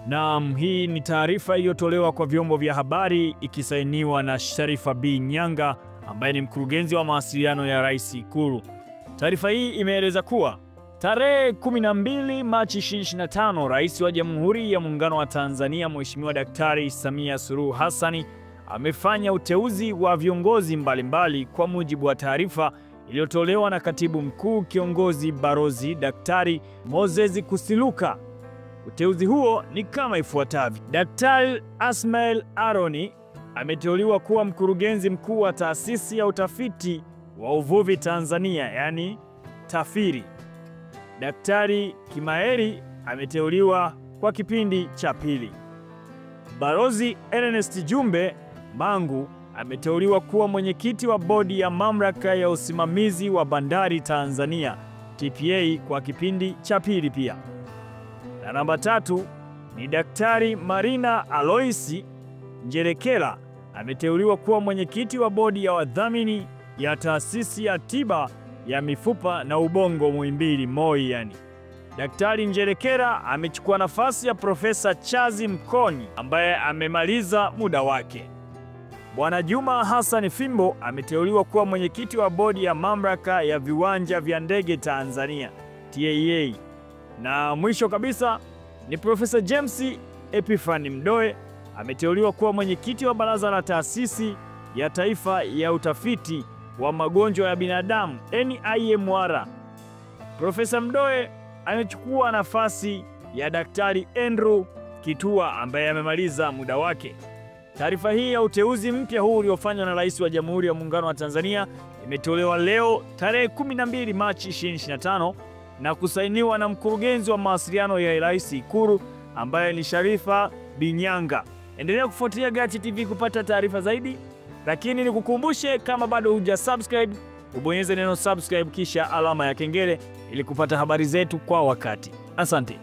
Naam, hii ni taarifa iliyotolewa kwa vyombo vya habari ikisainiwa na Sharifa B. Nyanga ambaye ni mkurugenzi wa mawasiliano ya Rais Ikulu. Taarifa hii imeeleza kuwa tarehe 12 Machi 2025, Rais wa Jamhuri ya Muungano wa Tanzania Mheshimiwa Daktari Samia Suluhu Hassan amefanya uteuzi wa viongozi mbalimbali kwa mujibu wa taarifa iliyotolewa na Katibu Mkuu Kiongozi Balozi Daktari Moses Kusiluka. Uteuzi huo ni kama ifuatavyo. Daktari Asmail Aroni ameteuliwa kuwa mkurugenzi mkuu wa Taasisi ya Utafiti wa Uvuvi Tanzania, yani TAFIRI. Daktari Kimaeri ameteuliwa kwa kipindi cha pili. Balozi Ernest Jumbe Mangu ameteuliwa kuwa mwenyekiti wa bodi ya Mamlaka ya Usimamizi wa Bandari Tanzania TPA kwa kipindi cha pili pia. Na namba 3 ni Daktari Marina Aloisi Njerekela ameteuliwa kuwa mwenyekiti wa bodi ya wadhamini ya Taasisi ya Tiba ya Mifupa na Ubongo Muhimbili MOI yani. Daktari Njerekela amechukua nafasi ya Profesa Chazi Mkoni ambaye amemaliza muda wake. Bwana Juma Hassan Fimbo ameteuliwa kuwa mwenyekiti wa bodi ya Mamlaka ya Viwanja vya Ndege Tanzania TAA. Na mwisho kabisa ni Profesa James Epifani Mdoe ameteuliwa kuwa mwenyekiti wa baraza la Taasisi ya Taifa ya Utafiti wa Magonjwa ya Binadamu NIMR. Profesa Mdoe amechukua nafasi ya Daktari Andrew Kitua ambaye amemaliza muda wake. Taarifa hii ya uteuzi mpya huu uliofanywa na Rais wa Jamhuri ya Muungano wa Tanzania imetolewa leo tarehe 12 Machi 2025 na kusainiwa na mkurugenzi wa mawasiliano ya Rais Ikulu ambaye ni Sharifa B. Nyanga. Endelea kufuatilia Gachii TV kupata taarifa zaidi, lakini nikukumbushe kama bado hujasubscribe, ubonyeze neno subscribe kisha alama ya kengele ili kupata habari zetu kwa wakati. Asante.